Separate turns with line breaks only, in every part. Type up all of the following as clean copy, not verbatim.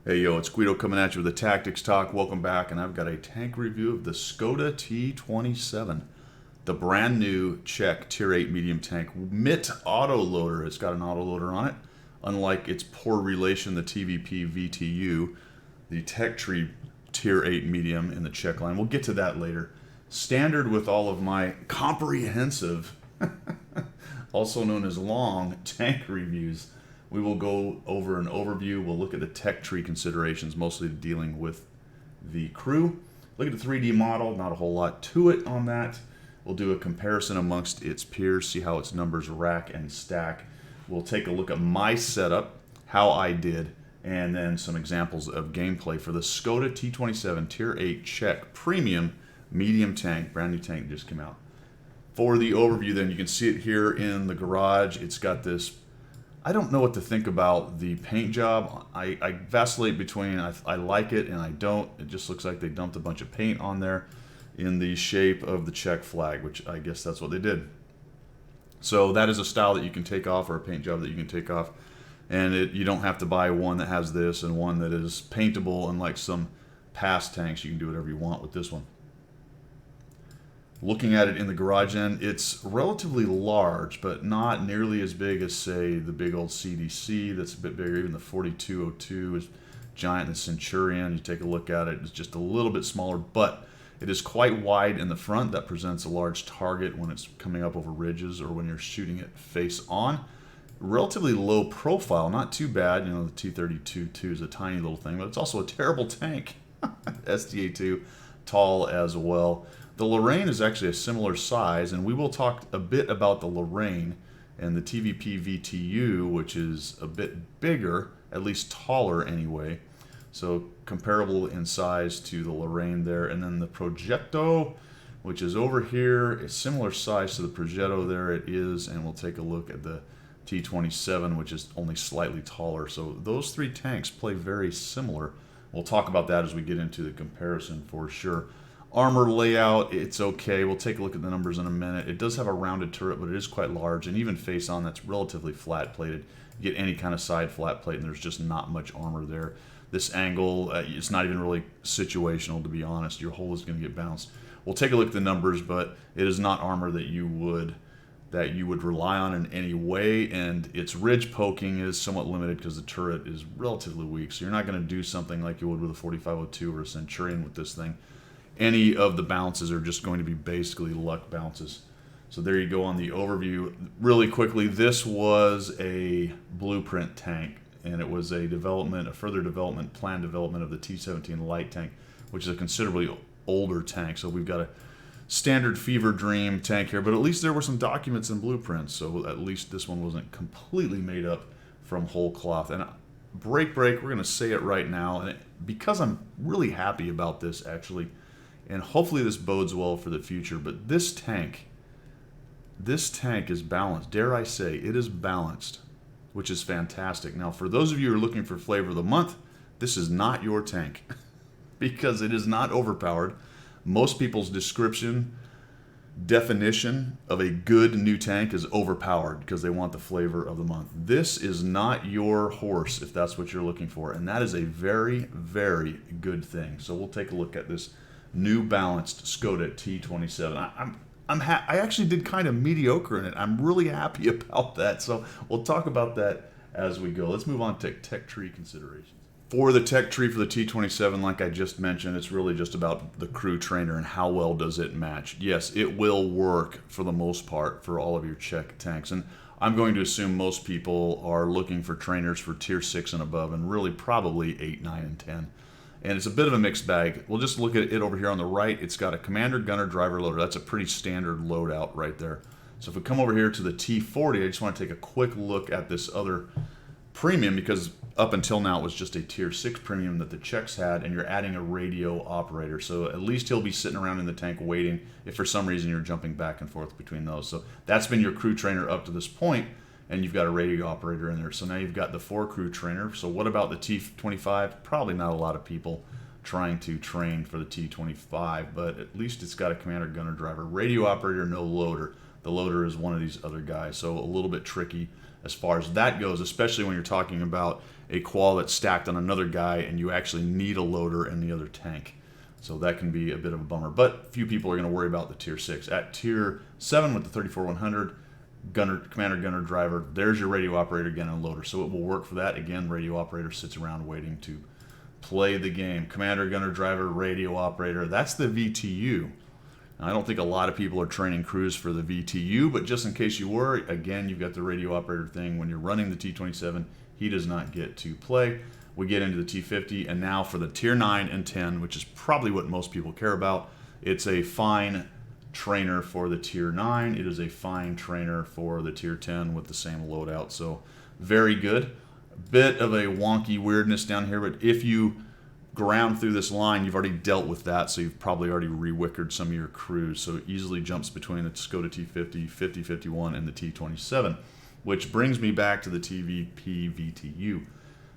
Hey yo, it's Guido coming at you with a Tactics Talk. Welcome back, and I've got a tank review of the Skoda T27, the brand new Czech Tier 8 medium tank. MIT autoloader. It's got an autoloader on it. Unlike its poor relation, the TVP VTU, the Tech Tree Tier 8 medium in the Czech line. We'll get to that later. Standard with all of my comprehensive, also known as long, tank reviews. We will go over an overview. We'll look at the tech tree considerations, mostly dealing with the crew. Look at the 3D model, not a whole lot to it on that. We'll do a comparison amongst its peers, see how its numbers rack and stack. We'll take a look at my setup, how I did, and then some examples of gameplay for the Skoda T27 Tier 8 Czech Premium Medium Tank. Brand new tank just came out. For the overview then, you can see it here in the garage. It's got this, I don't know what to think about the paint job. I vacillate between I like it and I don't. It just looks like they dumped a bunch of paint on there in the shape of the Czech flag, which I guess that's what they did. So that is a style that you can take off, or a paint job that you can take off. And you don't have to buy one that has this and one that is paintable. Unlike some past tanks, you can do whatever you want with this one. Looking at it in the garage end, it's relatively large, but not nearly as big as, say, the big old CDC. That's a bit bigger. Even the 4202 is giant. The Centurion, you take a look at it, it's just a little bit smaller, but it is quite wide in the front. That presents a large target when it's coming up over ridges or when you're shooting it face on. Relatively low profile, not too bad. You know, the T32 is a tiny little thing, but it's also a terrible tank. STA2, tall as well. The Lorraine is actually a similar size, and we will talk a bit about the Lorraine and the TVP VTU, which is a bit bigger, at least taller anyway. So comparable in size to the Lorraine there. And then the Progetto, which is over here, a similar size to the Progetto. There it is, and we'll take a look at the T27, which is only slightly taller. So those three tanks play very similar. We'll talk about that as we get into the comparison for sure. Armor layout, it's okay. We'll take a look at the numbers in a minute. It does have a rounded turret, but it is quite large, and even face on, that's relatively flat plated. You get any kind of side flat plate, and there's just not much armor there. This angle, it's not even really situational, to be honest. Your hull is going to get bounced. We'll take a look at the numbers, but it is not armor that you would rely on in any way, and its ridge poking is somewhat limited because the turret is relatively weak. So you're not going to do something like you would with a 4502 or a Centurion with this thing. Any of the bounces are just going to be basically luck bounces. So there you go on the overview. Really quickly, this was a blueprint tank, and it was a further development, planned development of the T17 light tank, which is a considerably older tank. So we've got a standard fever dream tank here, but at least there were some documents and blueprints, so at least this one wasn't completely made up from whole cloth. And break, we're going to say it right now, and because I'm really happy about this, actually, and hopefully this bodes well for the future, but this tank is balanced. Dare I say, it is balanced, which is fantastic. Now, for those of you who are looking for flavor of the month, this is not your tank because it is not overpowered. Most people's definition of a good new tank is overpowered because they want the flavor of the month. This is not your horse if that's what you're looking for, and that is a very, very good thing. So we'll take a look at this new balanced Skoda T27. I actually did kind of mediocre in it. I'm really happy about that. So we'll talk about that as we go. Let's move on to tech tree considerations. For the tech tree for the T27, like I just mentioned, it's really just about the crew trainer and how well does it match. Yes, it will work for the most part for all of your Czech tanks. And I'm going to assume most people are looking for trainers for tier 6 and above, and really probably 8, 9, and 10. And it's a bit of a mixed bag. We'll just look at it over here on the right. It's got a commander, gunner, driver, loader. That's a pretty standard loadout right there. So if we come over here to the T40, I just want to take a quick look at this other premium, because up until now it was just a tier 6 premium that the Czechs had, and you're adding a radio operator. So at least he'll be sitting around in the tank waiting if for some reason you're jumping back and forth between those. So that's been your crew trainer up to this point, and you've got a radio operator in there. So now you've got the 4 crew trainer. So what about the T25? Probably not a lot of people trying to train for the T25, but at least it's got a commander, gunner, driver, radio operator, no loader. The loader is one of these other guys, so a little bit tricky as far as that goes, especially when you're talking about a qual that's stacked on another guy and you actually need a loader in the other tank. So that can be a bit of a bummer. But few people are going to worry about the Tier 6. At Tier 7 with the 34100, commander, gunner, driver, there's your radio operator, gun, and loader. So it will work for that. Again, radio operator sits around waiting to play the game. Commander, gunner, driver, radio operator, that's the VTU. Now, I don't think a lot of people are training crews for the VTU, but just in case you were, again, you've got the radio operator thing. When you're running the T27, he does not get to play. We get into the T50, and now for the Tier 9 and 10, which is probably what most people care about, it's a fine trainer for the Tier 9. It is a fine trainer for the Tier 10 with the same loadout. So very good. A bit of a wonky weirdness down here, but if you ground through this line, you've already dealt with that, so you've probably already re-wickered some of your crews. So it easily jumps between the Skoda T50, 5051, and the T27, which brings me back to the TVP VTU.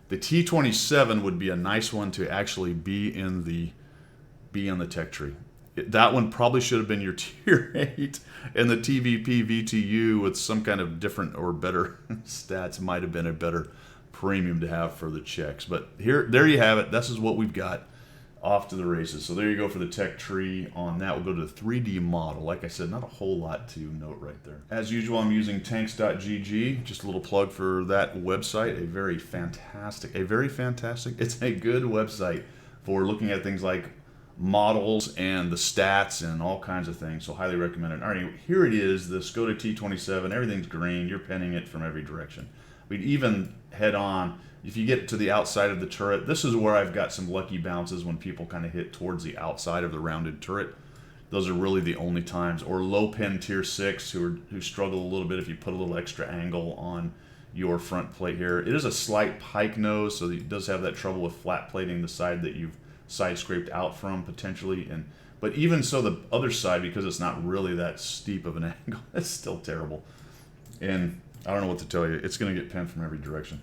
The T27 would be a nice one to actually be in the tech tree. That one probably should have been your Tier 8, and the TVP VTU with some kind of different or better stats might have been a better premium to have for the checks. But there you have it. This is what we've got. Off to the races. So there you go for the tech tree on that. We'll go to the 3D model. Like I said, not a whole lot to note right there. As usual, I'm using tanks.gg. Just a little plug for that website. A very fantastic, it's a good website for looking at things like models and the stats and all kinds of things. So highly recommend it. All right, here it is, the Skoda T27. Everything's green. You're pinning it from every direction. We'd even head on. If you get to the outside of the turret, this is where I've got some lucky bounces when people kind of hit towards the outside of the rounded turret. Those are really the only times. Or low pin Tier 6 who struggle a little bit if you put a little extra angle on your front plate here. It is a slight pike nose, so it does have that trouble with flat plating the side that you've side scraped out from potentially. But even so, the other side, because it's not really that steep of an angle, it's still terrible. And I don't know what to tell you. It's going to get pinned from every direction.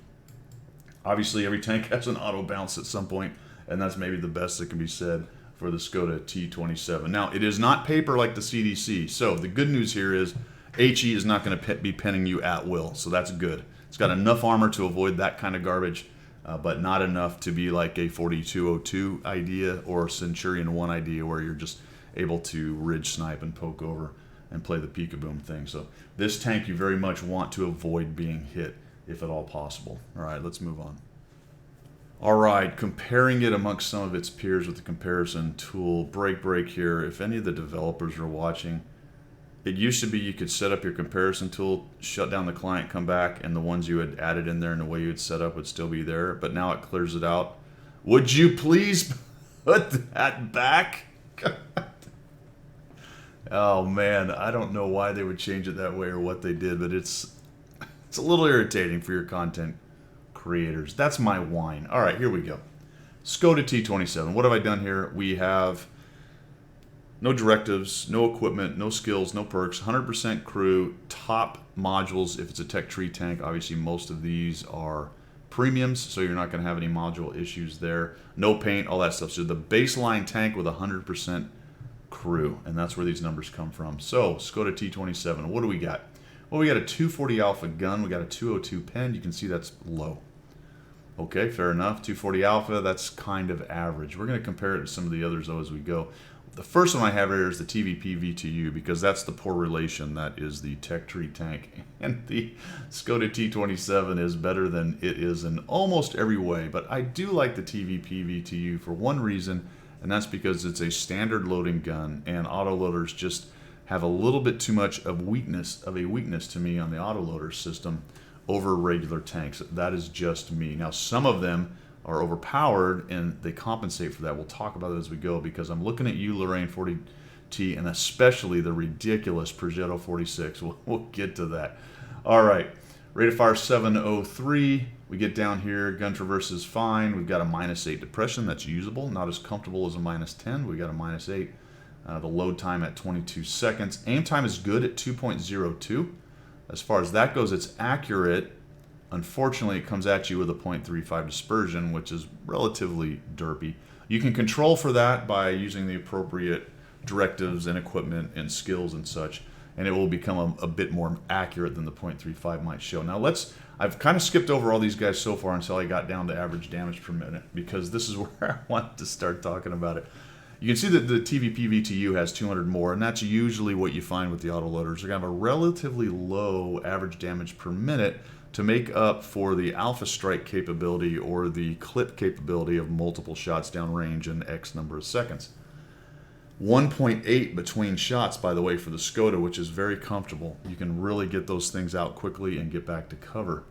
Obviously, every tank has an auto bounce at some point, and that's maybe the best that can be said for the Skoda T27. Now, it is not paper like the CDC, so the good news here is HE is not going to be pinning you at will, so that's good. It's got enough armor to avoid that kind of garbage, but not enough to be like a 4202 idea or Centurion 1 idea where you're just able to ridge snipe and poke over and play the peekaboom thing. So this tank you very much want to avoid being hit if at all possible. All right, let's move on. All right, comparing it amongst some of its peers with the comparison tool. Break here. If any of the developers are watching, it used to be you could set up your comparison tool, shut down the client, come back, and the ones you had added in there and the way you had set up would still be there, but now it clears it out. Would you please put that back? Oh man, I don't know why they would change it that way or what they did, but it's a little irritating for your content creators. That's my whine. All right, here we go. Skoda T27. What have I done here? We have no directives, no equipment, no skills, no perks, 100% crew, top modules if it's a tech tree tank. Obviously, most of these are premiums, so you're not going to have any module issues there. No paint, all that stuff. So the baseline tank with 100% crew, and that's where these numbers come from. So Skoda T27, what do we got? Well, we got a 240 Alpha gun. We got a 202 pen. You can see that's low. Okay, fair enough. 240 Alpha, that's kind of average. We're going to compare it to some of the others, though, as we go. The first one I have here is the TVP VTU, because that's the poor relation. That is the tech tree tank. And the Skoda T27 is better than it is in almost every way. But I do like the TVP VTU for one reason, and that's because it's a standard loading gun, and autoloaders just have a little bit too much of a weakness to me on the autoloader system over regular tanks. That is just me. Now, some of them are overpowered, and they compensate for that. We'll talk about it as we go, because I'm looking at you, Lorraine 40T, and especially the ridiculous Progetto 46. We'll get to that. All right, rate of fire 703. We get down here, gun traverse is fine. We've got a -8 depression. That's usable. Not as comfortable as a -10. We got a -8. The load time at 22 seconds. Aim time is good at 2.02. As far as that goes, it's accurate. Unfortunately, it comes at you with a 0.35 dispersion, which is relatively derpy. You can control for that by using the appropriate directives and equipment and skills and such. and it will become a bit more accurate than the .35 might show. Now I've kind of skipped over all these guys so far until I got down to average damage per minute, because this is where I want to start talking about it. You can see that the TVP VTU has 200 more, and that's usually what you find with the autoloaders. They're going to have a relatively low average damage per minute to make up for the alpha strike capability or the clip capability of multiple shots downrange in X number of seconds. 1.8 between shots, by the way, for the Skoda, which is very comfortable. You can really get those things out quickly and get back to cover.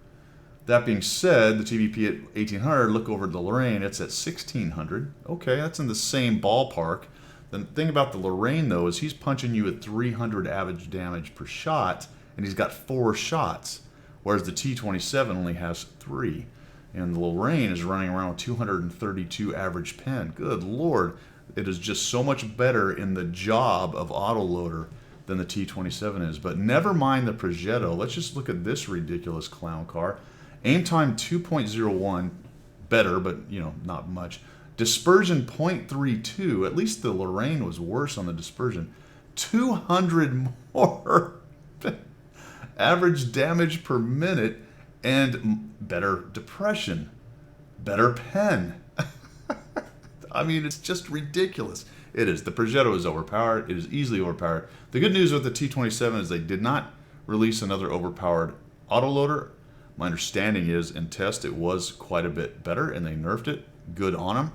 That being said, the TVP at 1800, look over at the Lorraine, it's at 1600. Okay, that's in the same ballpark. The thing about the Lorraine, though, is he's punching you at 300 average damage per shot, and he's got 4 shots, whereas the T27 only has 3. And the Lorraine is running around with 232 average pen. Good Lord. It is just so much better in the job of autoloader than the T27 is. But never mind the Progetto. Let's just look at this ridiculous clown car. Aim time 2.01, better, but not much. Dispersion 0.32. At least the Lorraine was worse on the dispersion. 200 more average damage per minute, and better depression, better pen. I mean, it's just ridiculous. It is. The Progetto is overpowered. It is easily overpowered. The good news with the T27 is they did not release another overpowered autoloader. My understanding is in test it was quite a bit better, and they nerfed it. Good on them.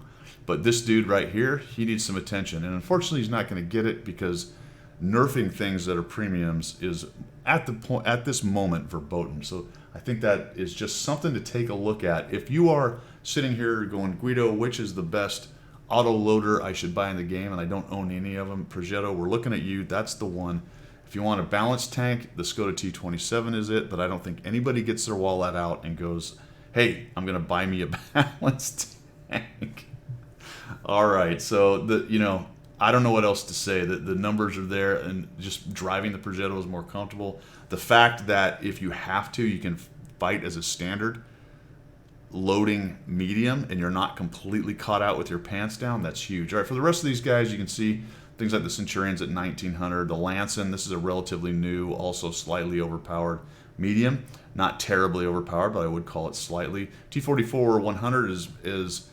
But this dude right here, he needs some attention. And unfortunately, he's not going to get it because nerfing things that are premiums is at this moment verboten. So I think that is just something to take a look at. If you are sitting here going, Guido, which is the best autoloader I should buy in the game, and I don't own any of them, Progetto, we're looking at you. That's the one. If you want a balanced tank, the Skoda T27 is it, but I don't think anybody gets their wallet out and goes, hey, I'm going to buy me a balanced tank. All right, so I don't know what else to say. The numbers are there, and just driving the Progetto is more comfortable. The fact that if you have to, you can fight as a standard loading medium, and you're not completely caught out with your pants down, that's huge. All right, for the rest of these guys, you can see things like the Centurion's at 1900. The Lanson, this is a relatively new, also slightly overpowered medium. Not terribly overpowered, but I would call it slightly. T44 100 is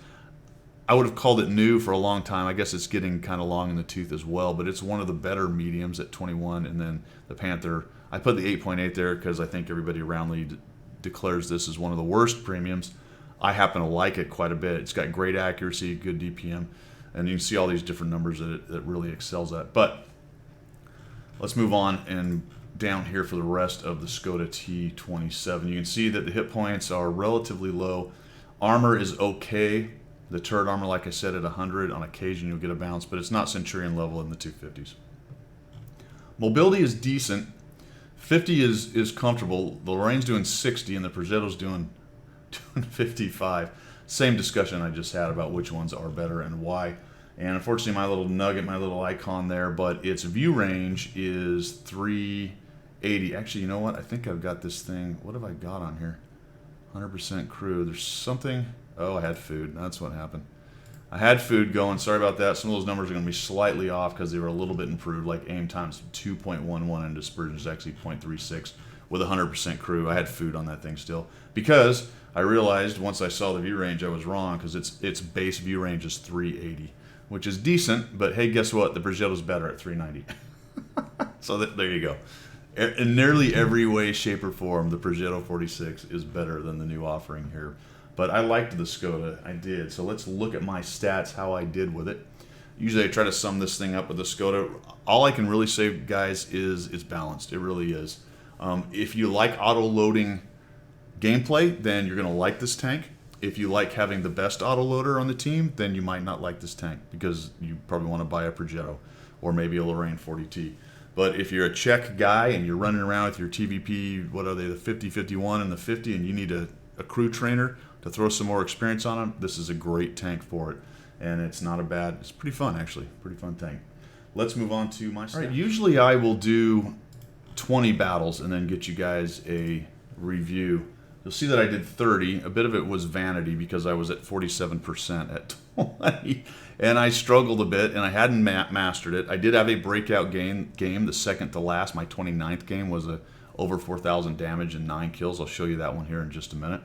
I would have called it new for a long time. I guess it's getting kind of long in the tooth as well, but it's one of the better mediums at 21. And then the Panther, I put the 8.8 there because I think everybody roundly declares this as one of the worst premiums. I happen to like it quite a bit. It's got great accuracy, good DPM, and you can see all these different numbers that it really excels at. But let's move on and down here for the rest of the Skoda T27. You can see that the hit points are relatively low. Armor is okay. The turret armor, like I said, at 100. On occasion, you'll get a bounce, but it's not Centurion level in the 250s. Mobility is decent. 50 is comfortable. The Lorraine's doing 60, and the Progetto's doing 55. Same discussion I just had about which ones are better and why. And unfortunately, my little nugget, my little icon there, but its view range is 380. Actually, you know what? I think I've got this thing. What have I got on here? 100% crew. There's something. Oh, I had food. That's what happened. I had food going. Sorry about that. Some of those numbers are going to be slightly off because they were a little bit improved, like aim times 2.11 and dispersion is actually 0.36 with 100% crew. I had food on that thing still because I realized once I saw the view range I was wrong because its base view range is 380, which is decent, but hey, guess what? The Progetto's better at 390. So there you go. In nearly every way, shape, or form, the Progetto 46 is better than the new offering here. But I liked the Skoda. I did. So let's look at my stats, how I did with it. Usually I try to sum this thing up with the Skoda. All I can really say, guys, is it's balanced. It really is. If you like auto-loading gameplay, then you're going to like this tank. If you like having the best autoloader on the team, then you might not like this tank because you probably want to buy a Progetto or maybe a Lorraine 40T. But if you're a Czech guy and you're running around with your TVP, what are they, the 50, 51, and the 50, and you need a crew trainer to throw some more experience on them, this is a great tank for it. And it's not a bad, it's pretty fun actually, pretty fun tank. Let's move on to my stuff. All right, usually I will do 20 battles and then get you guys a review you'll see that I did 30. A bit of it was vanity because I was at 47% at 20. And I struggled a bit, and I hadn't mastered it. I did have a breakout game, the second to last. My 29th game was over 4,000 damage and 9 kills. I'll show you that one here in just a minute.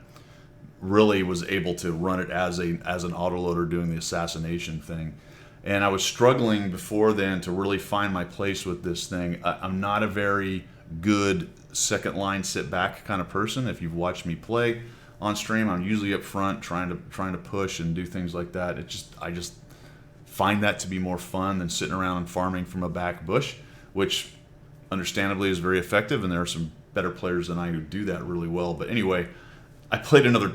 Really was able to run it as an autoloader doing the assassination thing. And I was struggling before then to really find my place with this thing. I'm not a very good second line sit back kind of person. If you've watched me play on stream, I'm usually up front trying to push and do things like that. I just find that to be more fun than sitting around and farming from a back bush, which understandably is very effective, and there are some better players than I who do that really well. But anyway, I played another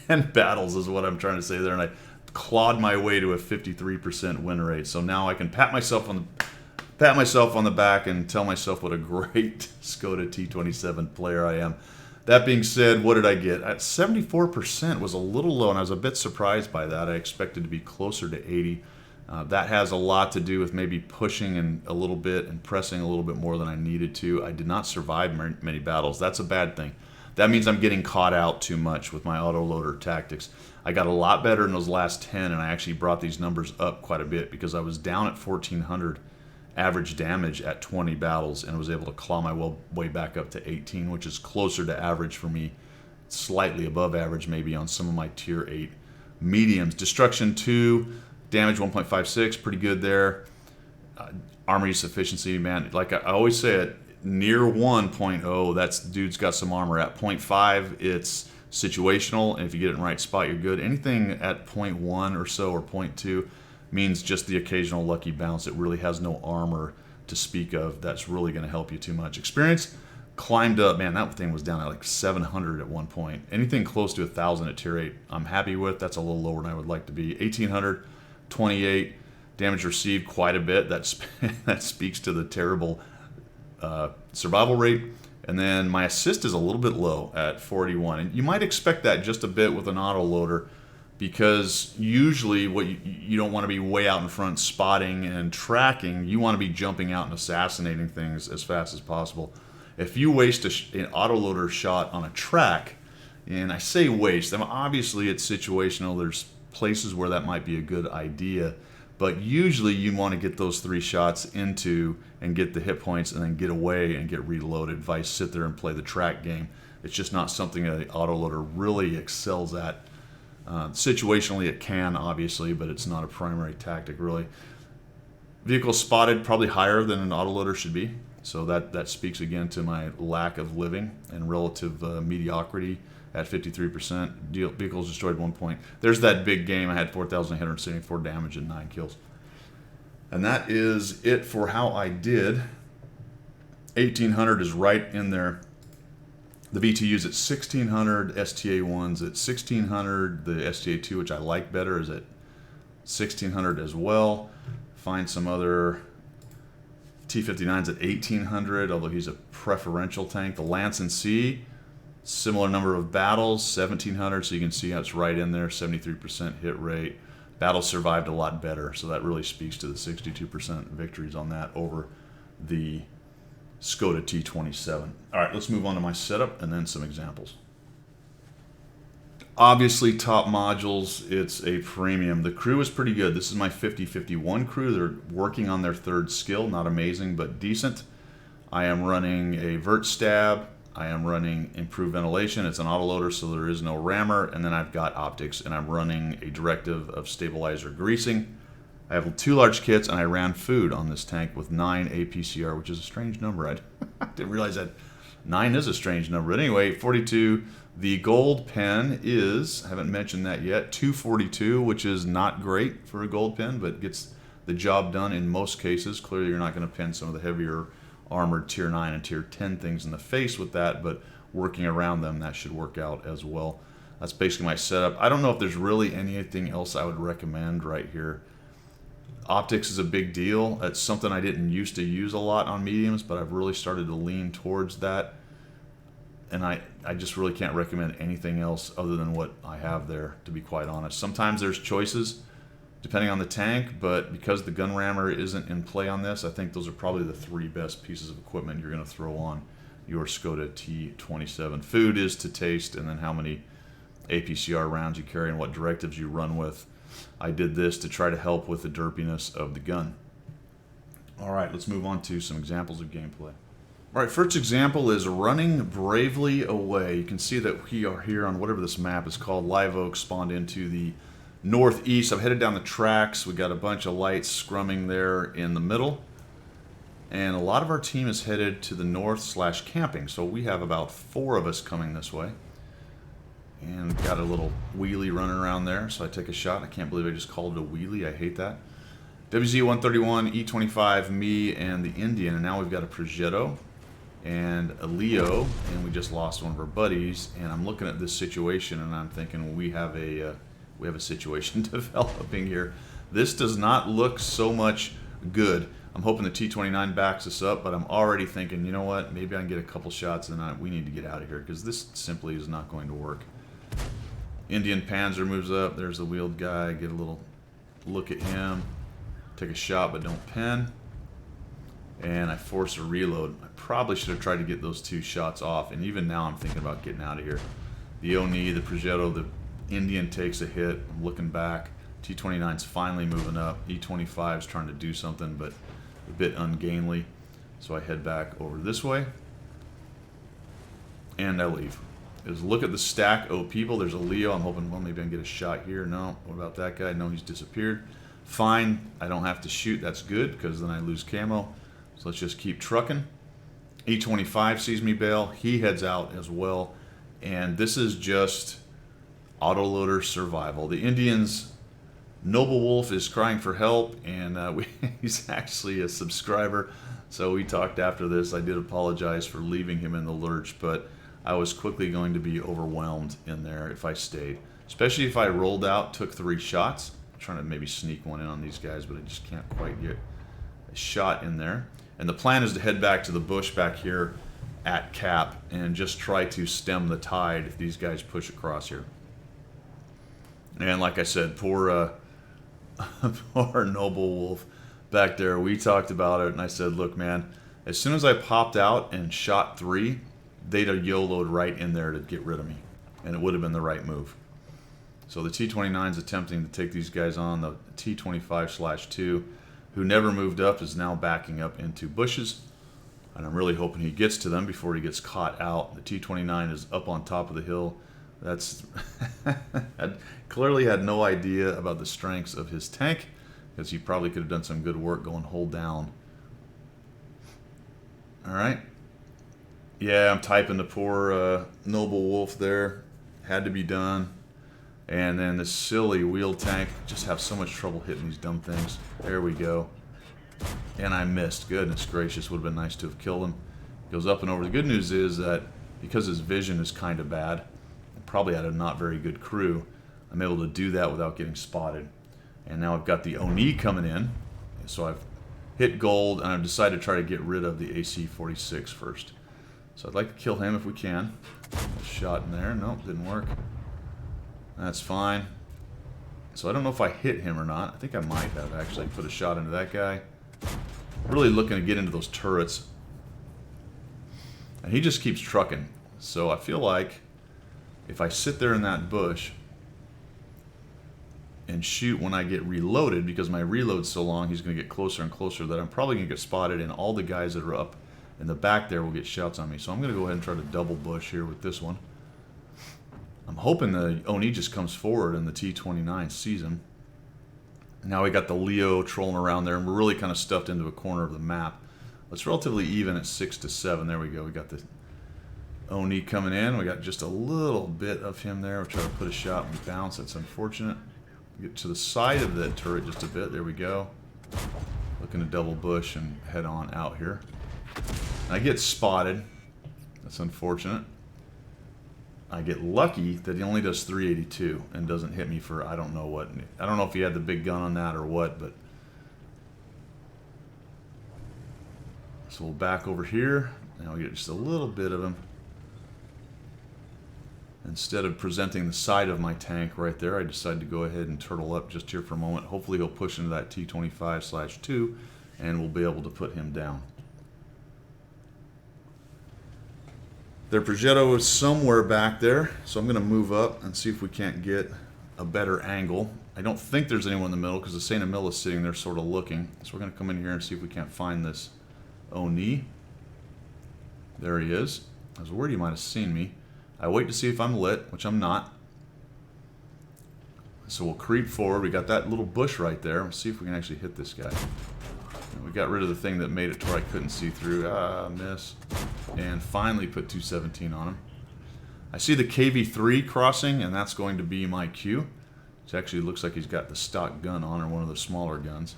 10 battles is what I'm trying to say there, and I clawed my way to a 53% win rate. So now I can pat myself on the back and tell myself what a great Skoda T27 player I am. That being said, what did I get? At 74% was a little low, and I was a bit surprised by that. I expected to be closer to 80. That has a lot to do with maybe pushing in a little bit and pressing a little bit more than I needed to. I did not survive many battles. That's a bad thing. That means I'm getting caught out too much with my autoloader tactics. I got a lot better in those last 10, and I actually brought these numbers up quite a bit because I was down at 1,400 average damage at 20 battles and was able to claw my way back up to 18, which is closer to average for me, slightly above average maybe on some of my tier 8 mediums. Destruction 2, damage 1.56, pretty good there. Armor use efficiency, man, like I always say it, near 1.0, that's dude's got some armor. At 0.5, it's situational, and if you get it in the right spot, you're good. Anything at 0.1 or so or 0.2 means just the occasional lucky bounce. It really has no armor to speak of. That's really going to help you too much. Experience climbed up. Man, that thing was down at like 700 at one point. Anything close to 1,000 at tier 8, I'm happy with. That's a little lower than I would like to be. 1,800, 28. Damage received quite a bit. That speaks to the terrible survival rate. And then my assist is a little bit low at 41. And you might expect that just a bit with an autoloader, because usually what you don't want to be way out in front spotting and tracking. You want to be jumping out and assassinating things as fast as possible. If you waste an autoloader shot on a track, and I say waste, I mean, obviously it's situational. There's places where that might be a good idea, but usually you want to get those 3 shots into and get the hit points and then get away and get reloaded. Vice sit there and play the track game. It's just not something an autoloader really excels at. Situationally it can, obviously, but it's not a primary tactic really. Vehicle spotted probably higher than an autoloader should be, so that speaks again to my lack of living and relative mediocrity at 53%. Vehicles destroyed 1 point. There's that big game. I had 4,874 damage and 9 kills. And that is it for how I did. 1,800 is right in there. The VTU's at 1,600, STA1's at 1,600, the STA2, which I like better, is at 1,600 as well. Find some other T59's at 1,800, although he's a preferential tank. The Lance and C, similar number of battles, 1,700, so you can see how it's right in there, 73% hit rate. Battles survived a lot better, so that really speaks to the 62% victories on that over the Skoda T27. All right, let's move on to my setup and then some examples. Obviously, top modules, it's a premium. The crew is pretty good. This is my 50-51 crew. They're working on their 3rd skill. Not amazing, but decent. I am running a vert stab. I am running improved ventilation. It's an autoloader, so there is no rammer. And then I've got optics, and I'm running a directive of stabilizer greasing. I have 2 large kits, and I ran food on this tank with 9 APCR, which is a strange number. I didn't realize that 9 is a strange number. But anyway, 42. The gold pen is, I haven't mentioned that yet, 242, which is not great for a gold pen, but gets the job done in most cases. Clearly, you're not going to pin some of the heavier armored tier 9 and tier 10 things in the face with that, but working around them, that should work out as well. That's basically my setup. I don't know if there's really anything else I would recommend right here. Optics is a big deal. It's something I didn't used to use a lot on mediums, but I've really started to lean towards that. And I just really can't recommend anything else other than what I have there, to be quite honest. Sometimes there's choices depending on the tank, but because the gun rammer isn't in play on this, I think those are probably the 3 best pieces of equipment you're going to throw on your Skoda T27. Food is to taste, and then how many APCR rounds you carry and what directives you run with. I did this to try to help with the derpiness of the gun. All right, let's move on to some examples of gameplay. All right, first example is running bravely away. You can see that we are here on whatever this map is called. Live Oak spawned into the northeast. I've headed down the tracks. We got a bunch of lights scrumming there in the middle. And a lot of our team is headed to the north/camping. So we have about 4 of us coming this way. And we've got a little wheelie running around there. So I take a shot. I can't believe I just called it a wheelie. I hate that. WZ-131, E25, me, and the Indian. And now we've got a Progetto and a Leo, and we just lost one of our buddies. And I'm looking at this situation, and I'm thinking we have a situation developing here. This does not look so much good. I'm hoping the T29 backs us up, but I'm already thinking, you know what? Maybe I can get a couple shots, and we need to get out of here because this simply is not going to work. Indian Panther moves up. There's the wheeled guy. Get a little look at him. Take a shot, but don't pin. And I force a reload. I probably should have tried to get those 2 shots off, and even now I'm thinking about getting out of here. The Oni, the Progetto, the Indian takes a hit. I'm looking back. T29's finally moving up. E25's trying to do something, but a bit ungainly. So I head back over this way. And I leave. Look at the stack. Oh, people, there's a Leo. I'm hoping, well, maybe I can get a shot here. No. What about that guy? No, he's disappeared. Fine. I don't have to shoot. That's good, because then I lose camo. So let's just keep trucking. E25 sees me bail. He heads out as well. And this is just autoloader survival. The Indian's Noble Wolf is crying for help, and he's actually a subscriber. So we talked after this. I did apologize for leaving him in the lurch, but I was quickly going to be overwhelmed in there if I stayed. Especially if I rolled out, took 3 shots. I'm trying to maybe sneak one in on these guys, but I just can't quite get a shot in there. And the plan is to head back to the bush back here at Cap and just try to stem the tide if these guys push across here. And like I said, poor Noble Wolf back there. We talked about it, and I said, look, man, as soon as I popped out and shot 3, they'd have YOLO'd right in there to get rid of me, and it would have been the right move. So the T29's attempting to take these guys on. The T25/2, who never moved up, is now backing up into bushes, and I'm really hoping he gets to them before he gets caught out. The T29 is up on top of the hill. That's clearly had no idea about the strengths of his tank, because he probably could have done some good work going hold down. All right. Yeah, I'm typing the poor Noble Wolf there. Had to be done. And then the silly wheel tank, just have so much trouble hitting these dumb things. There we go. And I missed. Goodness gracious, would have been nice to have killed him. Goes up and over. The good news is that because his vision is kind of bad, probably had a not very good crew, I'm able to do that without getting spotted. And now I've got the Oni coming in. So I've hit gold, and I've decided to try to get rid of the AC-46 first. So I'd like to kill him if we can. Shot in there. Nope, didn't work. That's fine. So I don't know if I hit him or not. I think I might have actually put a shot into that guy. Really looking to get into those turrets. And he just keeps trucking. So I feel like if I sit there in that bush and shoot when I get reloaded, because my reload's so long, he's going to get closer and closer, that I'm probably going to get spotted, and all the guys that are up in the back there will get shots on me. So I'm going to go ahead and try to double bush here with this one. I'm hoping the Oni just comes forward and the T29 sees him. Now we got the Leo trolling around there, and we're really kind of stuffed into a corner of the map. It's relatively even at 6 to 7. There we go. We got the Oni coming in. We got just a little bit of him there. We're trying to put a shot and bounce. That's unfortunate. Get to the side of the turret just a bit. There we go. Looking to double bush and head on out here. I get spotted. That's unfortunate. I get lucky that he only does 382 and doesn't hit me for I don't know what. I don't know if he had the big gun on that or what, but so we'll back over here. Now we get just a little bit of him. Instead of presenting the side of my tank right there, I decided to go ahead and turtle up just here for a moment. Hopefully he'll push into that T25/2 and we'll be able to put him down. Their Progetto is somewhere back there, so I'm going to move up and see if we can't get a better angle. I don't think there's anyone in the middle because the Saint Emil is sitting there sort of looking. So we're going to come in here and see if we can't find this Oni. There he is. I was worried he might have seen me. I wait to see if I'm lit, which I'm not. So we'll creep forward. We got that little bush right there. Let's see if we can actually hit this guy. We got rid of the thing that made it to where I couldn't see through. Miss. And finally put 217 on him. I see the KV-3 crossing, and that's going to be my cue. It actually looks like he's got the stock gun on, or one of the smaller guns.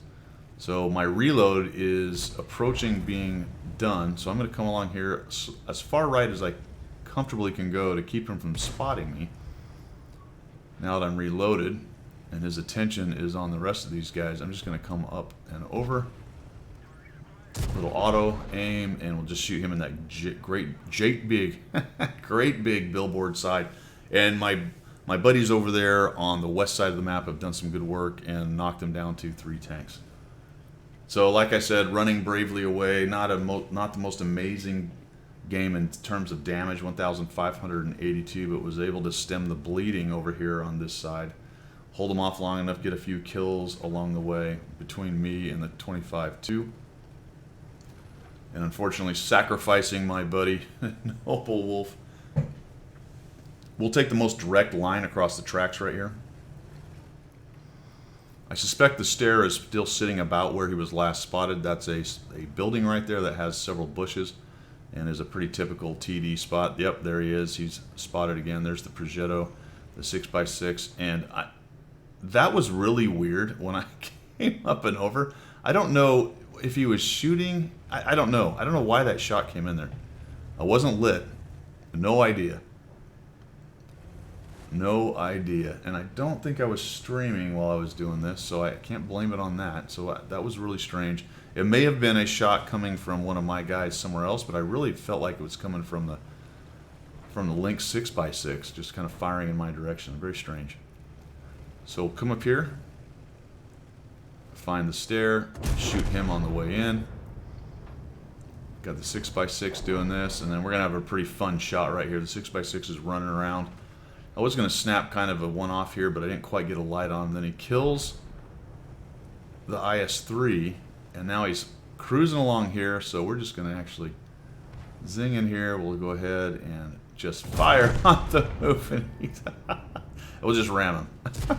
So my reload is approaching being done. So I'm going to come along here as far right as I comfortably can go to keep him from spotting me. Now that I'm reloaded and his attention is on the rest of these guys, I'm just going to come up and over. Little auto aim, and we'll just shoot him in that great big billboard side. And my buddies over there on the west side of the map have done some good work and knocked them down to 3 tanks. So, like I said, running bravely away. Not the most amazing game in terms of damage, 1,582, but was able to stem the bleeding over here on this side. Hold them off long enough, get a few kills along the way between me and the 25-2. And unfortunately sacrificing my buddy, Noble Wolf. We'll take the most direct line across the tracks right here. I suspect the stair is still sitting about where he was last spotted. That's a building right there that has several bushes and is a pretty typical TD spot. Yep, there he is. He's spotted again. There's the Progetto, the 6x6. And that was really weird when I came up and over. I don't know if he was shooting. I don't know. I don't know why that shot came in there. I wasn't lit. No idea. No idea. And I don't think I was streaming while I was doing this, so I can't blame it on that. So that was really strange. It may have been a shot coming from one of my guys somewhere else, but I really felt like it was coming from the Lynx 6x6, just kind of firing in my direction. Very strange. So we'll come up here, find the stair, shoot him on the way in. Got the 6x6 doing this, and then we're going to have a pretty fun shot right here. The 6x6 is running around. I was going to snap kind of a one-off here, but I didn't quite get a light on him. Then he kills the IS-3, and now he's cruising along here, so we're just going to actually zing in here. We'll go ahead and just fire on the move, and we'll just ram him.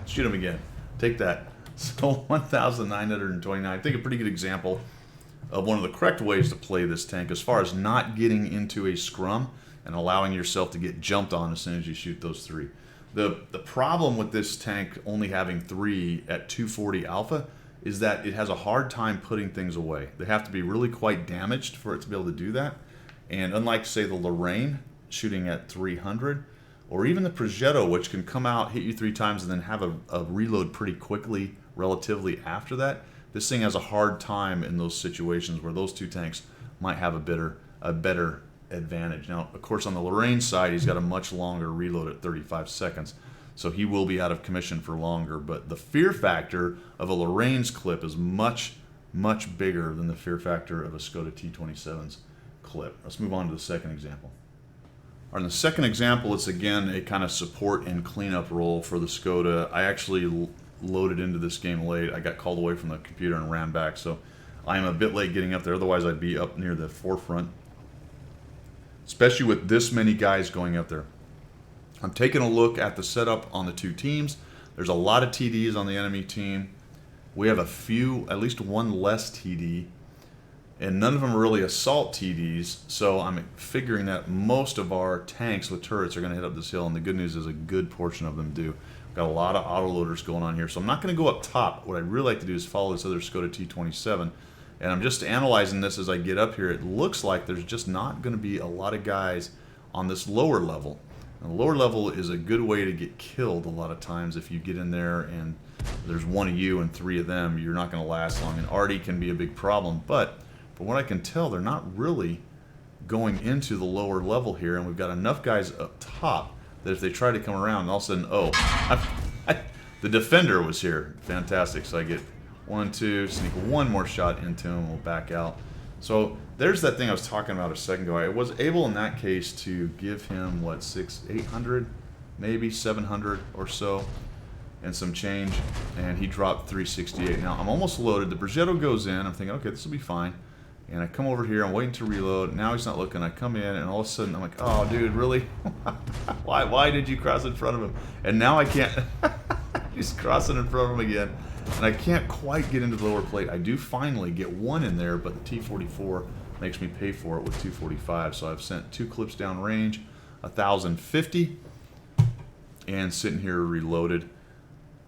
Shoot him again. Take that. So 1,929. I think a pretty good example of one of the correct ways to play this tank as far as not getting into a scrum and allowing yourself to get jumped on as soon as you shoot those 3. The problem with this tank only having 3 at 240 alpha is that it has a hard time putting things away. They have to be really quite damaged for it to be able to do that. And unlike, say, the Lorraine shooting at 300, or even the Progetto, which can come out, hit you 3 times, and then have a reload pretty quickly relatively after that, this thing has a hard time in those situations where those 2 tanks might have a better advantage. Now, of course, on the Lorraine side, he's got a much longer reload at 35 seconds, so he will be out of commission for longer. But the fear factor of a Lorraine's clip is much, much bigger than the fear factor of a Skoda T27's clip. Let's move on to the second example. In the second example, it's again a kind of support and cleanup role for the Skoda. I actually loaded into this game late. I got called away from the computer and ran back, so I am a bit late getting up there. Otherwise, I'd be up near the forefront, especially with this many guys going up there. I'm taking a look at the setup on the 2 teams. There's a lot of TDs on the enemy team. We have a few, at least one less TD, and none of them are really assault TDs, so I'm figuring that most of our tanks with turrets are going to hit up this hill, and the good news is a good portion of them do. We've got a lot of autoloaders going on here, so I'm not going to go up top. What I'd really like to do is follow this other Skoda T27, and I'm just analyzing this as I get up here. It looks like there's just not going to be a lot of guys on this lower level. And the lower level is a good way to get killed a lot of times. If you get in there and there's 1 of you and 3 of them, you're not going to last long, and arty can be a big problem. But from what I can tell, they're not really going into the lower level here, and we've got enough guys up top that if they try to come around, all of a sudden, the defender was here. Fantastic. So I get 1, 2, sneak one more shot into him. We'll back out. So there's that thing I was talking about a second ago. I was able in that case to give him, what, 800, maybe 700 or so, and some change, and he dropped 368. Now I'm almost loaded. The Progetto goes in. I'm thinking, okay, this will be fine. And I come over here. I'm waiting to reload. Now he's not looking. I come in, and all of a sudden I'm like, oh, dude, really? Why did you cross in front of him? And now I can't. He's crossing in front of him again. And I can't quite get into the lower plate. I do finally get one in there, but the T44 makes me pay for it with 245. So I've sent 2 clips down range, 1,050, and sitting here reloaded.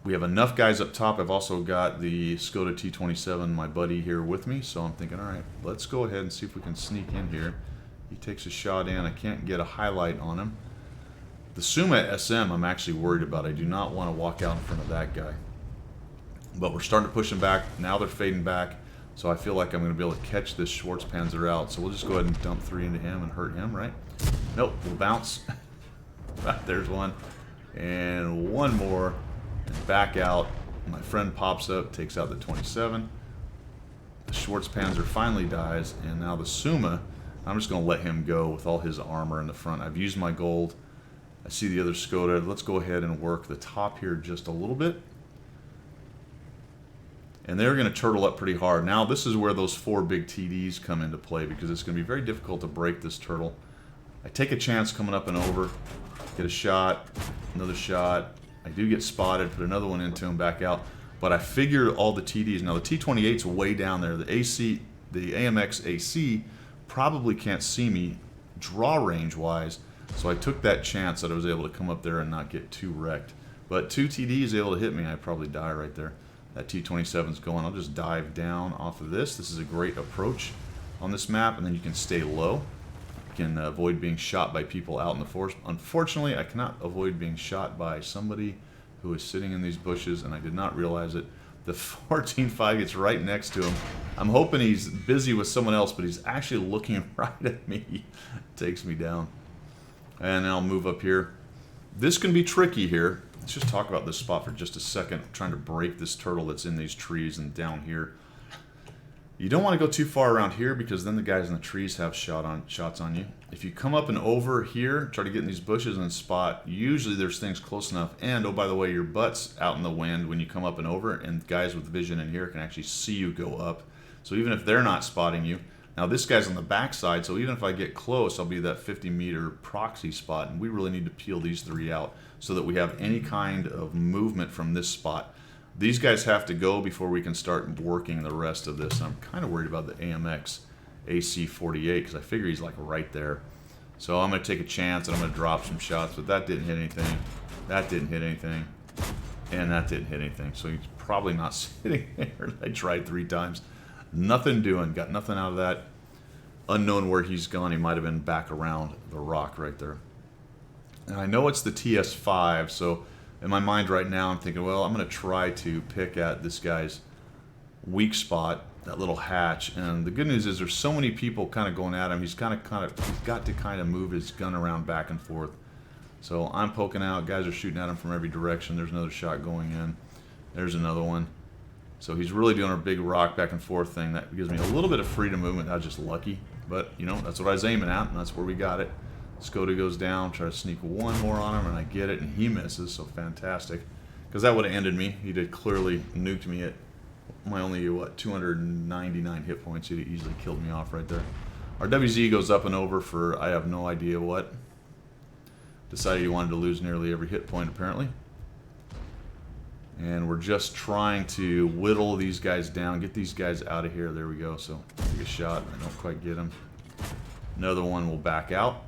We have enough guys up top. I've also got the Skoda T27, my buddy, here with me. So I'm thinking, all right, let's go ahead and see if we can sneak in here. He takes a shot in. I can't get a highlight on him. The Suma SM I'm actually worried about. I do not want to walk out in front of that guy. But we're starting to push them back. Now they're fading back. So I feel like I'm going to be able to catch this Schwartz Panzer out. So we'll just go ahead and dump 3 into him and hurt him, right? Nope, we'll bounce. Right, there's one. And one more. And back out. My friend pops up, takes out the 27. The Schwartz Panzer finally dies. And now the Suma, I'm just going to let him go with all his armor in the front. I've used my gold. I see the other Skoda. Let's go ahead and work the top here just a little bit. And they're going to turtle up pretty hard. Now this is where those 4 big TDs come into play, because it's going to be very difficult to break this turtle. I take a chance coming up and over, get a shot, another shot. I do get spotted, put another one into him, back out. But I figure all the TDs. Now the T28's way down there. The AC, the AMX AC probably can't see me draw range wise. So I took that chance that I was able to come up there and not get too wrecked. But 2 TDs able to hit me, I'd probably die right there. That T27's going. I'll just dive down off of this. This is a great approach on this map, and then you can stay low. You can avoid being shot by people out in the forest. Unfortunately, I cannot avoid being shot by somebody who is sitting in these bushes, and I did not realize it. The 14.5 gets right next to him. I'm hoping he's busy with someone else, but he's actually looking right at me. Takes me down. And then I'll move up here. This can be tricky here. Let's just talk about this spot for just a second. I'm trying to break this turtle that's in these trees and down here. You don't want to go too far around here, because then the guys in the trees have shots on you. If you come up and over here, try to get in these bushes and spot, usually there's things close enough. And, oh, by the way, your butt's out in the wind when you come up and over, and guys with vision in here can actually see you go up. So even if they're not spotting you, now this guy's on the backside, so even if I get close, I'll be that 50-meter proxy spot, and we really need to peel these 3 out so that we have any kind of movement from this spot. These guys have to go before we can start working the rest of this. I'm kind of worried about the AMX AC48, because I figure he's like right there. So I'm going to take a chance, and I'm going to drop some shots, but that didn't hit anything. That didn't hit anything. And that didn't hit anything. So he's probably not sitting there. I tried 3 times. Nothing doing. Got nothing out of that. Unknown where he's gone. He might have been back around the rock right there. And I know it's the TS5, so in my mind right now I'm thinking, well, I'm going to try to pick at this guy's weak spot, that little hatch. And the good news is there's so many people kind of going at him. He's got to kind of move his gun around back and forth. So I'm poking out. Guys are shooting at him from every direction. There's another shot going in. There's another one. So he's really doing a big rock back and forth thing. That gives me a little bit of freedom movement. I was just lucky. But, you know, that's what I was aiming at, and that's where we got it. Skoda goes down, try to sneak one more on him, and I get it, and he misses, so fantastic. Because that would have ended me. He did clearly nuked me at my only, 299 hit points. He'd have easily killed me off right there. Our WZ goes up and over for I have no idea what. Decided he wanted to lose nearly every hit point, apparently. And we're just trying to whittle these guys down, get these guys out of here. There we go. So take a shot. I don't quite get him. Another one will back out,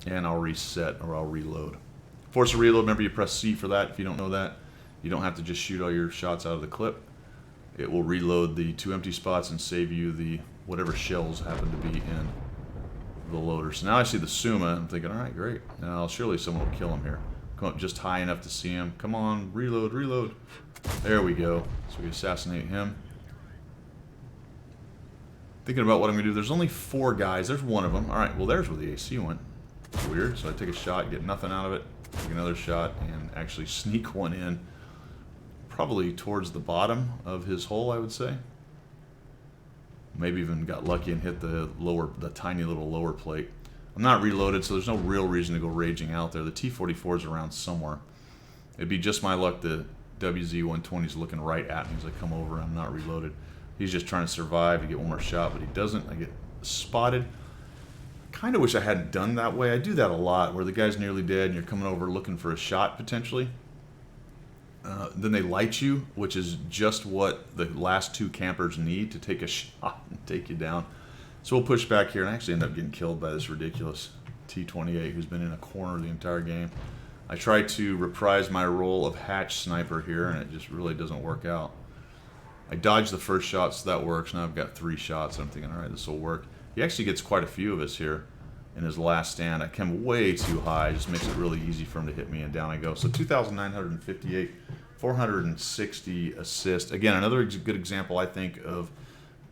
and I'll reset or I'll reload. Force a reload. Remember, you press C for that. If you don't know that, you don't have to just shoot all your shots out of the clip. It will reload the 2 empty spots and save you the whatever shells happen to be in the loader. So now I see the Suma. I'm thinking, all right, great. Now surely someone will kill him here. Come up just high enough to see him. Come on, reload, reload. There we go. So we assassinate him. Thinking about what I'm going to do. There's only 4 guys. There's one of them. All right, well, there's where the AC went. Weird. So I take a shot, get nothing out of it. Take another shot and actually sneak one in. Probably towards the bottom of his hole, I would say. Maybe even got lucky and hit the tiny little lower plate. I'm not reloaded, so there's no real reason to go raging out there. The T-44 is around somewhere. It'd be just my luck the WZ-120 is looking right at me as I come over. I'm not reloaded. He's just trying to survive to get one more shot, but he doesn't. I get spotted. Kind of wish I hadn't done that way. I do that a lot, where the guy's nearly dead and you're coming over looking for a shot potentially. Then they light you, which is just what the last two campers need to take a shot and take you down. So we'll push back here and actually end up getting killed by this ridiculous T28 who's been in a corner the entire game. I try to reprise my role of hatch sniper here, and it just really doesn't work out. I dodged the first shot, so that works. Now I've got 3 shots. I'm thinking, all right, this will work. He actually gets quite a few of us here in his last stand. I came way too high. It just makes it really easy for him to hit me, and down I go. So 2,958, 460 assist. Again, another good example, I think, of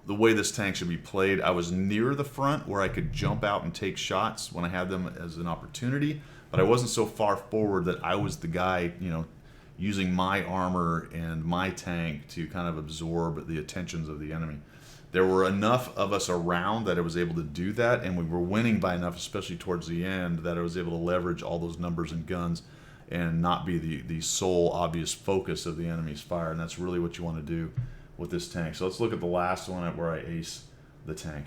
the way this tank should be played. I was near the front where I could jump out and take shots when I had them as an opportunity, but I wasn't so far forward that I was the guy, you know, using my armor and my tank to kind of absorb the attentions of the enemy. There were enough of us around that I was able to do that, and we were winning by enough, especially towards the end, that I was able to leverage all those numbers and guns and not be the sole obvious focus of the enemy's fire, and that's really what you want to do with this tank. So let's look at the last one where I ace the tank.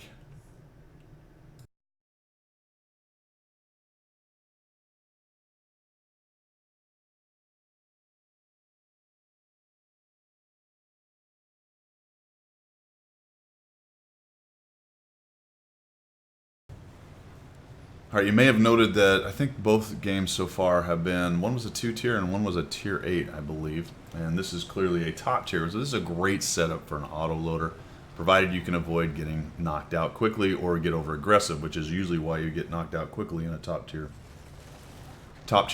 All right, you may have noted that I think both games so far have been, one was a 2-tier and one was a tier 8, I believe. And this is clearly a top tier. So this is a great setup for an autoloader, provided you can avoid getting knocked out quickly or get over aggressive, which is usually why you get knocked out quickly in a top tier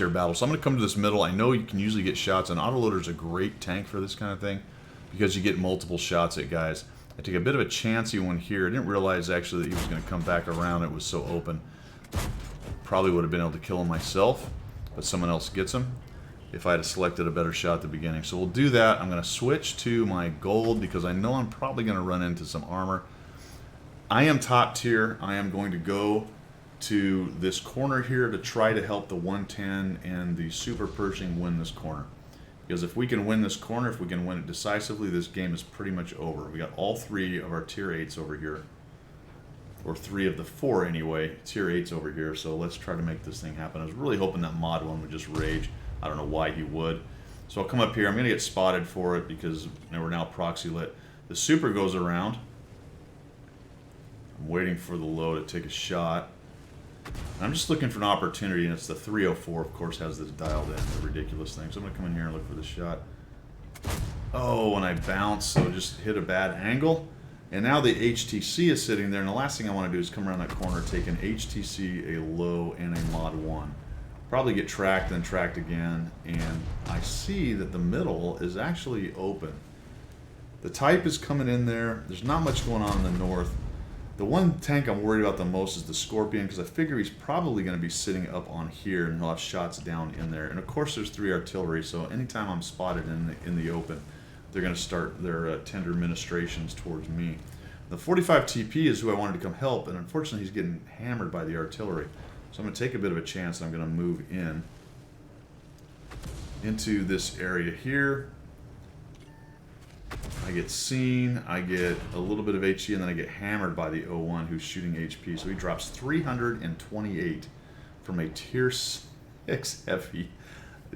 battle. So I'm going to come to this middle. I know you can usually get shots. An autoloader is a great tank for this kind of thing because you get multiple shots at guys. I take a bit of a chancy one here. I didn't realize actually that he was going to come back around. It was so open. Probably would have been able to kill him myself, but someone else gets him if I had selected a better shot at the beginning. So we'll do that. I'm going to switch to my gold because I know I'm probably going to run into some armor. I am top tier. I am going to go to this corner here to try to help the 110 and the Super Pershing win this corner. Because if we can win this corner, if we can win it decisively, this game is pretty much over. We got all 3 of our tier 8s over here. Or 3 of the 4 anyway, tier 8s over here, so let's try to make this thing happen. I was really hoping that Mod 1 would just rage. I don't know why he would. So I'll come up here. I'm going to get spotted for it because we're now proxy lit. The Super goes around. I'm waiting for the low to take a shot. And I'm just looking for an opportunity, and it's the 304, of course, has this dialed in, a ridiculous thing. So I'm going to come in here and look for the shot. Oh, and I bounce, so just hit a bad angle. And now the HTC is sitting there, and the last thing I want to do is come around that corner, take an HTC, a low, and a Mod 1. Probably get tracked, then tracked again, and I see that the middle is actually open. The Type is coming in there. There's not much going on in the north. The one tank I'm worried about the most is the Scorpion, because I figure he's probably going to be sitting up on here, and he'll have shots down in there. And of course there's 3 artillery, so anytime I'm spotted in the open, they're going to start their tender ministrations towards me. The 45 TP is who I wanted to come help, and unfortunately he's getting hammered by the artillery. So I'm going to take a bit of a chance, and I'm going to move in into this area here. I get seen, I get a little bit of HE, and then I get hammered by the 01 who's shooting HP. So he drops 328 from a tier 6 heavy.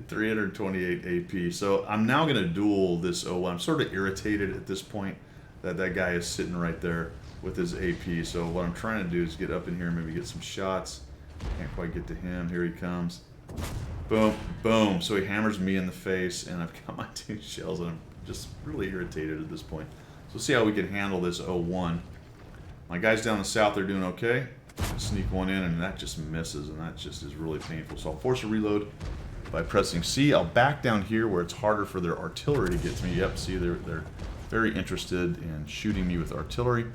328 AP. So I'm now going to duel this 01. I'm sort of irritated at this point that that guy is sitting right there with his AP. So what I'm trying to do is get up in here and maybe get some shots. Can't quite get to him. Here he comes. Boom, boom. So he hammers me in the face, and I've got my 2 shells, and I'm just really irritated at this point. So let's see how we can handle this 01. My guys down the south are doing okay. Sneak one in, and that just misses, and that just is really painful. So I'll force a reload by pressing C. I'll back down here where it's harder for their artillery to get to me. Yep, see, they're very interested in shooting me with artillery.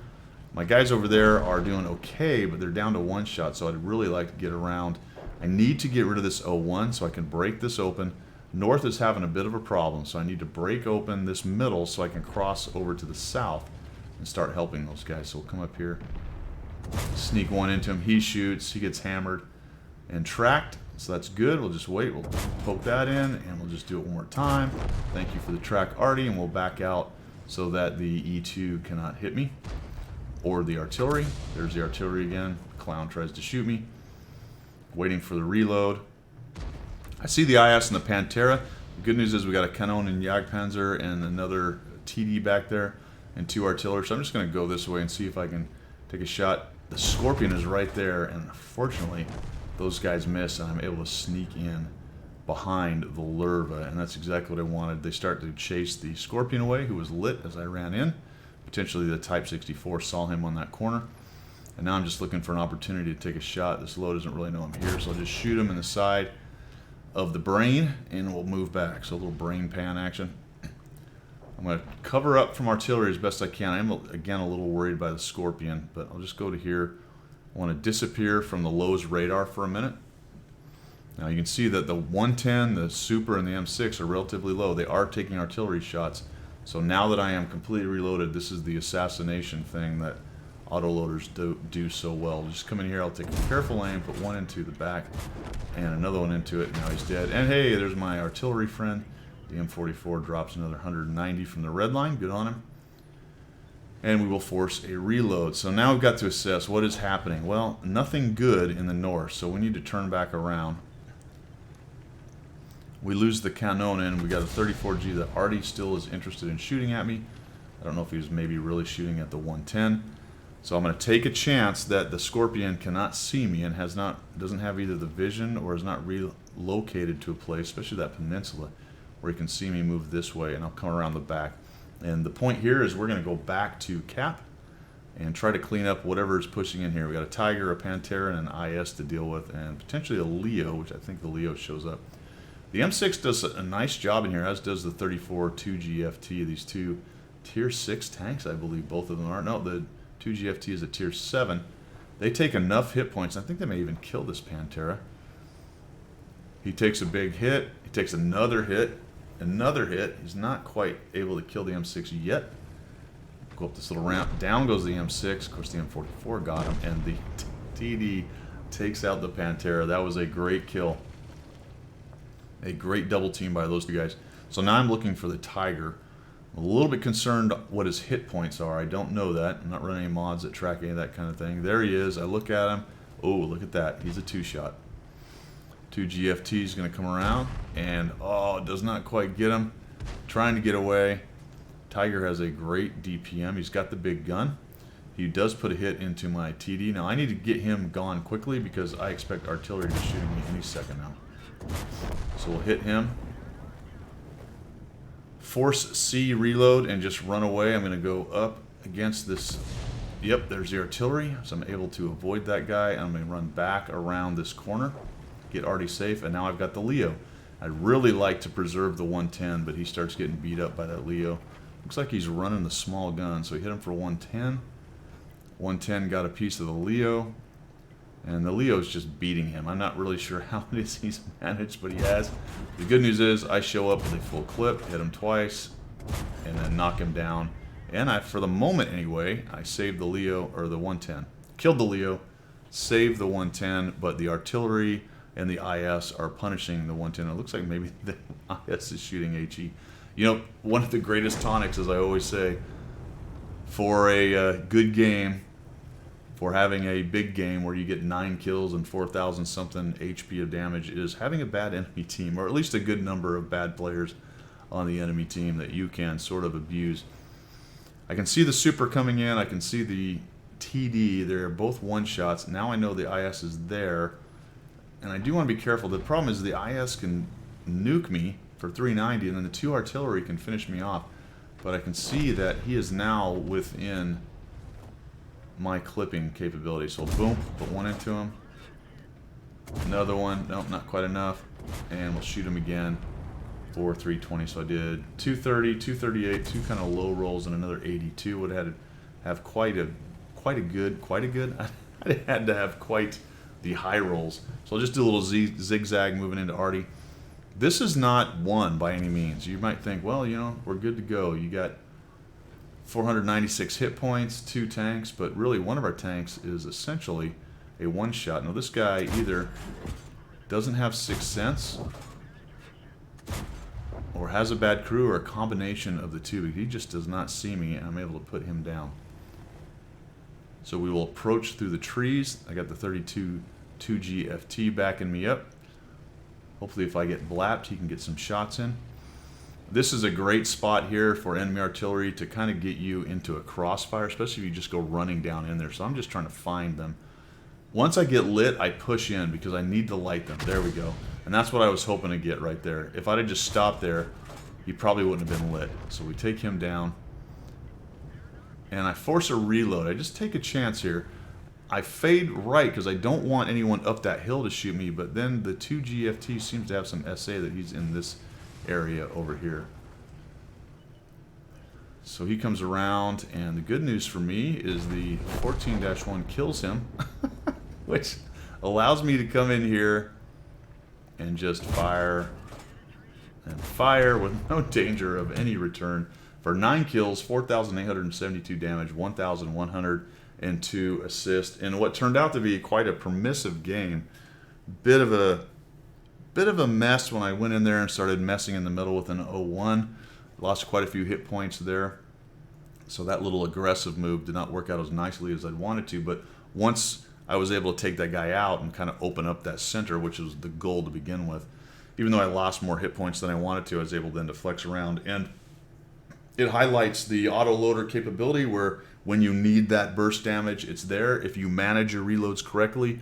My guys over there are doing okay, but they're down to 1 shot, so I'd really like to get around. I need to get rid of this 01 so I can break this open. North is having a bit of a problem, so I need to break open this middle so I can cross over to the south and start helping those guys. So we'll come up here, sneak one into him. He shoots, he gets hammered and tracked. So that's good. We'll just wait. We'll poke that in, and we'll just do it one more time. Thank you for the track, Artie, and we'll back out so that the E2 cannot hit me. Or the artillery. There's the artillery again. Clown tries to shoot me. Waiting for the reload. I see the IS and the Panther. The good news is we got a Kanon and Jagdpanzer and another TD back there and 2 artillery. So I'm just going to go this way and see if I can take a shot. The Scorpion is right there, and unfortunately those guys miss, and I'm able to sneak in behind the Lerva, and that's exactly what I wanted. They start to chase the Scorpion away, who was lit as I ran in. Potentially the Type 64 saw him on that corner. And now I'm just looking for an opportunity to take a shot. This low doesn't really know I'm here, so I'll just shoot him in the side of the brain, and we'll move back. So a little brain pan action. I'm going to cover up from artillery as best I can. I'm, again, a little worried by the Scorpion, but I'll just go to here. I want to disappear from the Low's radar for a minute. Now you can see that the 110, the Super, and the M6 are relatively low. They are taking artillery shots. So now that I am completely reloaded, this is the assassination thing that autoloaders do so well. Just come in here, I'll take a careful aim, put one into the back, and another one into it. Now he's dead. And hey, there's my artillery friend. The M44 drops another 190 from the red line. Good on him. And we will force a reload. So now we've got to assess what is happening. Well, nothing good in the north, so we need to turn back around. We lose the Kanon in. We got a 34G that Artie still is interested in shooting at me. I don't know if he was maybe really shooting at the 110. So I'm going to take a chance that the Scorpion cannot see me and doesn't have either the vision or is not relocated to a place, especially that peninsula, where he can see me move this way, and I'll come around the back. And the point here is we're going to go back to cap and try to clean up whatever is pushing in here. We got a Tiger, a Panther, and an IS to deal with, and potentially a Leo, which I think the Leo shows up. The M6 does a nice job in here, as does the 34 2GFT. These two tier 6 tanks, I believe both of them are. No, the 2GFT is a tier 7. They take enough hit points. I think they may even kill this Pantera. He takes a big hit. He takes another hit. Another hit. He's not quite able to kill the M6 yet. Go up this little ramp. Down goes the M6. Of course, the M44 got him. And the TD takes out the Pantera. That was a great kill. A great double team by those two guys. So now I'm looking for the Tiger. I'm a little bit concerned what his hit points are. I don't know that. I'm not running any mods that track any of that kind of thing. There he is. I look at him. Oh, look at that. He's a 2-shot. 2GFT is going to come around. And, oh, it does not quite get him. Trying to get away. Tiger has a great DPM. He's got the big gun. He does put a hit into my TD. Now, I need to get him gone quickly because I expect artillery to shoot me any second now. So we'll hit him. Force C reload and just run away. I'm going to go up against this. Yep, there's the artillery. So I'm able to avoid that guy. I'm going to run back around this corner. Get Artie safe. And now I've got the Leo. I'd really like to preserve the 110, but he starts getting beat up by that Leo. Looks like he's running the small gun. So we hit him for 110. 110 got a piece of the Leo. And the Leo's just beating him. I'm not really sure how it is he's managed, but he has. The good news is I show up with a full clip, hit him twice, and then knock him down. And for the moment anyway, I saved the Leo, or the 110. Killed the Leo, saved the 110, but the artillery and the IS are punishing the 110. It looks like maybe the IS is shooting HE. You know, one of the greatest tonics, as I always say, for a good game, for having a big game where you get 9 kills and 4,000 something HP of damage, is having a bad enemy team, or at least a good number of bad players on the enemy team that you can sort of abuse. I can see the Super coming in. I can see the TD. They're both one-shots. Now I know the IS is there, and I do want to be careful. The problem is the IS can nuke me for 390, and then the 2 artillery can finish me off. But I can see that he is now within my clipping capability. So boom, put one into him. Another one. Nope, not quite enough. And we'll shoot him again for 320. So I did 230, 238, 2 kind of low rolls, and another 82. Would have had to have quite a good. I had to have quite the high rolls. So I'll just do a little zigzag moving into Artie. This is not won by any means. You might think, well, you know, we're good to go. You got 496 hit points, 2 tanks, but really one of our tanks is essentially a one-shot. Now this guy either doesn't have Sixth Sense or has a bad crew, or a combination of the two, but he just does not see me, and I'm able to put him down. So we will approach through the trees. I got the 32 2G FT backing me up. Hopefully if I get blapped, he can get some shots in. This is a great spot here for enemy artillery to kind of get you into a crossfire, especially if you just go running down in there. So I'm just trying to find them. Once I get lit, I push in because I need to light them. There we go. And that's what I was hoping to get right there. If I'd have just stopped there, he probably wouldn't have been lit. So we take him down. And I force a reload. I just take a chance here. I fade right because I don't want anyone up that hill to shoot me, but then the 2GFT seems to have some SA that he's in this area over here. So he comes around, and the good news for me is the 14-1 kills him, which allows me to come in here and just fire and fire with no danger of any return for 9 kills, 4,872 damage, 1,102 assists, and what turned out to be quite a permissive game. Bit of a mess when I went in there and started messing in the middle with an 0-1. Lost quite a few hit points there. So that little aggressive move did not work out as nicely as I'd wanted to, but once I was able to take that guy out and kind of open up that center, which was the goal to begin with, even though I lost more hit points than I wanted to, I was able then to flex around. And it highlights the auto-loader capability where when you need that burst damage, it's there. If you manage your reloads correctly,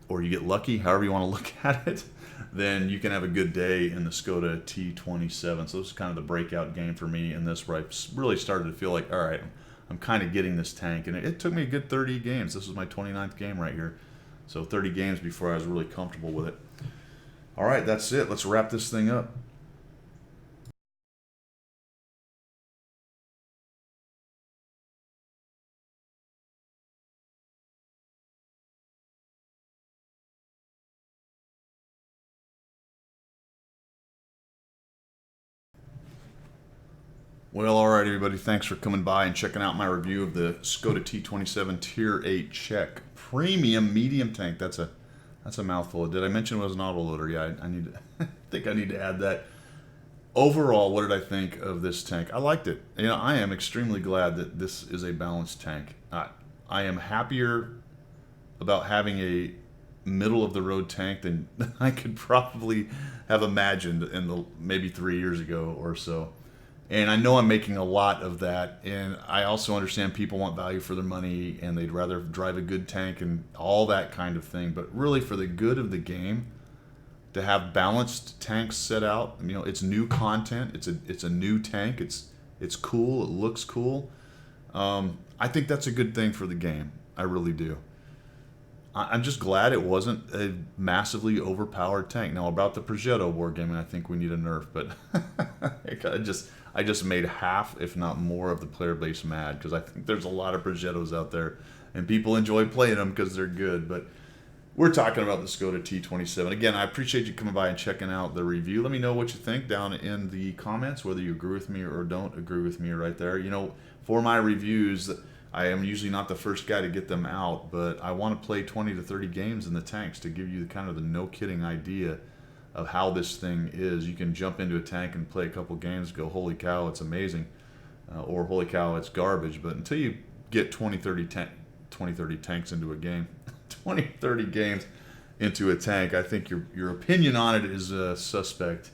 or you get lucky, however you want to look at it, then you can have a good day in the Skoda T27. So this is kind of the breakout game for me in this, where I really started to feel like, all right, I'm kind of getting this tank. And it took me a good 30 games. This was my 29th game right here. So 30 games before I was really comfortable with it. All right, that's it. Let's wrap this thing up. Well, all right, everybody. Thanks for coming by and checking out my review of the Skoda T27 Tier 8 Czech Premium Medium Tank. That's a mouthful. Did I mention it was an autoloader? Yeah, I need to. I think I need to add that. Overall, what did I think of this tank? I liked it. You know, I am extremely glad that this is a balanced tank. I am happier about having a middle-of-the-road tank than I could probably have imagined in the maybe 3 years ago or so. And I know I'm making a lot of that, and I also understand people want value for their money, and they'd rather drive a good tank and all that kind of thing. But really, for the good of the game, to have balanced tanks set out, you know, it's new content. It's a new tank. It's cool. It looks cool. I think that's a good thing for the game. I really do. I'm just glad it wasn't a massively overpowered tank. Now, about the Progetto wargaming, I think we need a nerf, but I just made half, if not more, of the player base mad, because I think there's a lot of Progettos out there, and people enjoy playing them because they're good. But we're talking about the Skoda T27. Again, I appreciate you coming by and checking out the review. Let me know what you think down in the comments, whether you agree with me or don't agree with me right there. You know, for my reviews, I am usually not the first guy to get them out, but I want to play 20 to 30 games in the tanks to give you kind of the no-kidding idea of how this thing is. You can jump into a tank and play a couple games, go, holy cow, it's amazing, or holy cow, it's garbage. But until you get 20, 30 tanks into a game, 20, 30 games into a tank, I think your opinion on it is suspect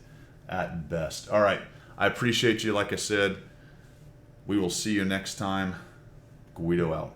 at best. All right, I appreciate you. Like I said, we will see you next time. Guido out.